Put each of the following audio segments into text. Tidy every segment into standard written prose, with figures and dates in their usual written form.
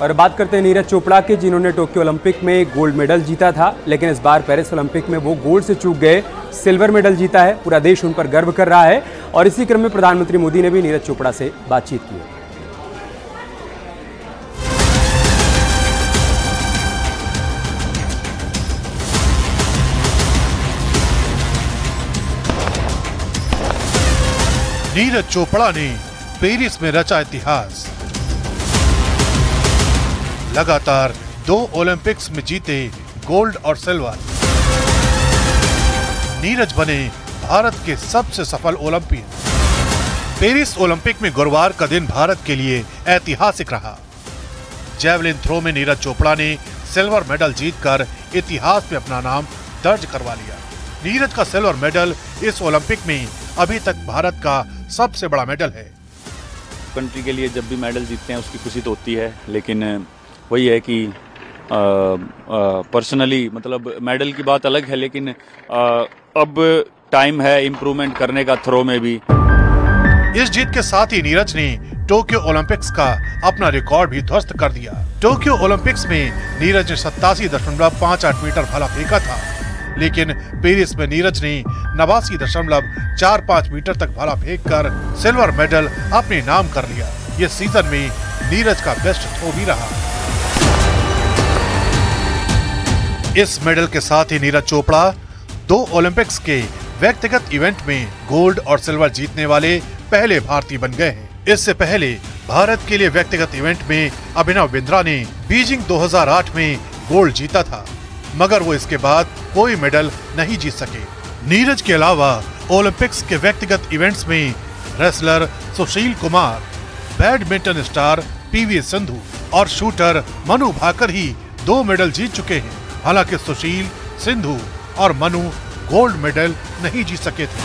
और बात करते हैं नीरज चोपड़ा की, जिन्होंने टोक्यो ओलंपिक में गोल्ड मेडल जीता था, लेकिन इस बार पेरिस ओलंपिक में वो गोल्ड से चूक गए, सिल्वर मेडल जीता है। पूरा देश उन पर गर्व कर रहा है और इसी क्रम में प्रधानमंत्री मोदी ने भी नीरज चोपड़ा से बातचीत की है। नीरज चोपड़ा ने पेरिस में रचा इतिहास। लगातार 2 ओलंपिक्स में जीते गोल्ड और सिल्वर। नीरज बने भारत के सबसे सफल ओलंपियन। पेरिस ओलंपिक में गुरुवार का दिन भारत के लिए ऐतिहासिक रहा। जैवलिन थ्रो में नीरज चोपड़ा ने सिल्वर मेडल जीतकर इतिहास में अपना नाम दर्ज करवा लिया। नीरज का सिल्वर मेडल इस ओलंपिक में अभी तक भारत का सबसे बड़ा मेडल है। कंट्री के लिए जब भी मेडल जीतते हैं उसकी खुशी तो होती है, लेकिन वही है कि पर्सनली मतलब मेडल की बात अलग है, लेकिन अब टाइम है इम्प्रूवमेंट करने का थ्रो में भी। इस जीत के साथ ही नीरज ने टोक्यो ओलंपिक्स का अपना रिकॉर्ड भी ध्वस्त कर दिया। टोक्यो ओलंपिक्स में नीरज ने 87.58 मीटर भाला फेंका था, लेकिन पेरिस में नीरज ने 89.45 मीटर तक भाला फेंककर सिल्वर मेडल अपने नाम कर लिया। ये सीजन में नीरज का बेस्ट थ्रो भी रहा। इस मेडल के साथ ही नीरज चोपड़ा 2 ओलंपिक्स के व्यक्तिगत इवेंट में गोल्ड और सिल्वर जीतने वाले पहले भारतीय बन गए हैं। इससे पहले भारत के लिए व्यक्तिगत इवेंट में अभिनव बिंद्रा ने बीजिंग 2008 में गोल्ड जीता था, मगर वो इसके बाद कोई मेडल नहीं जीत सके। नीरज के अलावा ओलंपिक्स के व्यक्तिगत इवेंट्स में wrestler Sushil Kumar, badminton star PV Sindhu और शूटर मनु भाकर ही 2 मेडल जीत चुके हैं। हालांकि सुशील, सिंधु और मनु गोल्ड मेडल नहीं जीत सके थे।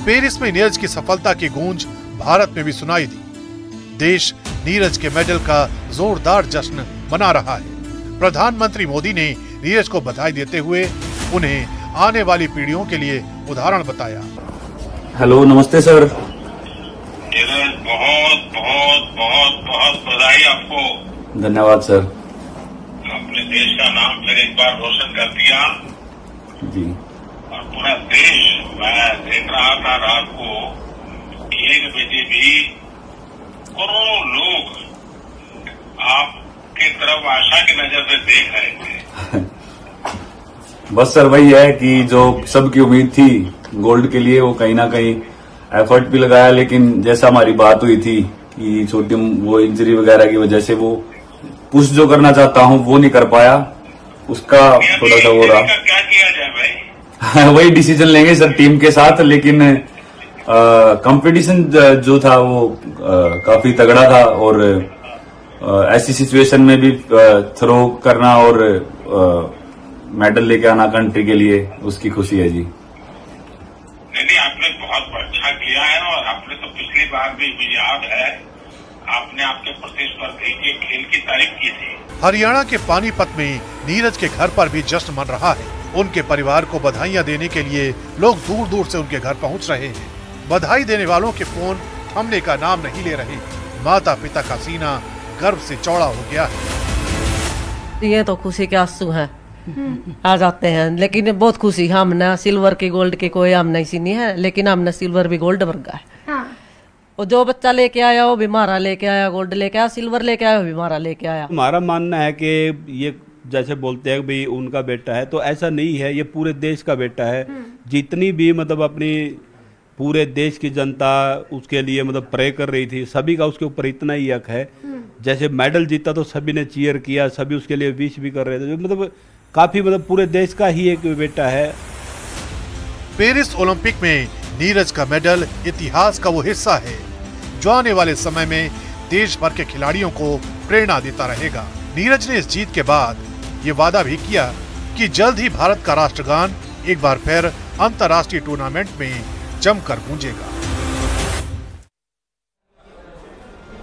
पेरिस में नीरज की सफलता की गूंज भारत में भी सुनाई दी। देश नीरज के मेडल का जोरदार जश्न मना रहा है। प्रधानमंत्री मोदी ने नीरज को बधाई देते हुए उन्हें आने वाली पीढ़ियों के लिए उदाहरण बताया। हेलो, नमस्ते सर। नीरज, बहुत बहुत बहुत बहुत बधाई आपको। धन्यवाद सर। अपने देश का नाम फिर एक बार रोशन कर दिया जी। और पूरा देश, मैं देख रहा था रात को 1 बजे भी करोड़ों लोग आपके तरफ आशा की नजर से देख रहे थे। बस सर, वही है कि जो सबकी उम्मीद थी गोल्ड के लिए, वो कहीं ना कहीं एफर्ट भी लगाया, लेकिन जैसा हमारी बात हुई थी कि छोटी वो इंजरी वगैरह की वजह से वो पुश जो करना चाहता हूँ वो नहीं कर पाया, उसका थोड़ा सा हो रहा। क्या किया जाए भाई? वही डिसीजन लेंगे सर टीम के साथ, लेकिन कंपटीशन जो था वो काफी तगड़ा था और ऐसी सिचुएशन में भी थ्रो करना और मेडल लेके आना कंट्री के लिए, उसकी खुशी है जी। नहीं, आपने बहुत अच्छा किया है और आपने तो पिछली बार भी मुझे याद है आपने आपके प्रतिस्पर्धी के खेल की तारीफ की थी। हरियाणा के पानीपत में नीरज के घर पर भी जश्न मन रहा है। उनके परिवार को बधाइयां देने के लिए लोग दूर दूर से उनके घर पहुंच रहे हैं। बधाई देने वालों के फोन थमने का नाम नहीं ले रहे। माता पिता का सीना गर्व से चौड़ा हो गया है। ये तो खुशी के आंसू हैं आ जाते हैं, लेकिन बहुत खुशी। हमने सिल्वर की गोल्ड की कोई हम नहीं सुनी है, लेकिन हमने सिल्वर भी गोल्ड वर्गा है। हाँ। और जो बच्चा लेके आया वो भी हमारा लेके आया, गोल्ड लेके आया, सिल्वर लेके आया वो भी हमारा लेके आया। हमारा मानना है कि ये जैसे बोलते हैं भाई उनका बेटा है, तो ऐसा नहीं है, ये पूरे देश का बेटा है। जितनी भी मतलब अपनी पूरे देश की जनता उसके लिए मतलब प्रे कर रही थी, सभी का उसके ऊपर इतना ही हक है। जैसे मेडल जीता तो सभी ने चीयर किया, सभी उसके लिए विश भी कर रहे थे, मतलब काफी मतलब पूरे देश का ही एक बेटा है। पेरिस ओलंपिक में नीरज का मेडल इतिहास का वो हिस्सा है जो आने वाले समय में देश भर के खिलाड़ियों को प्रेरणा देता रहेगा। नीरज ने इस जीत के बाद ये वादा भी किया कि जल्द ही भारत का राष्ट्रगान एक बार फिर अंतर्राष्ट्रीय टूर्नामेंट में जमकर गूंजेगा।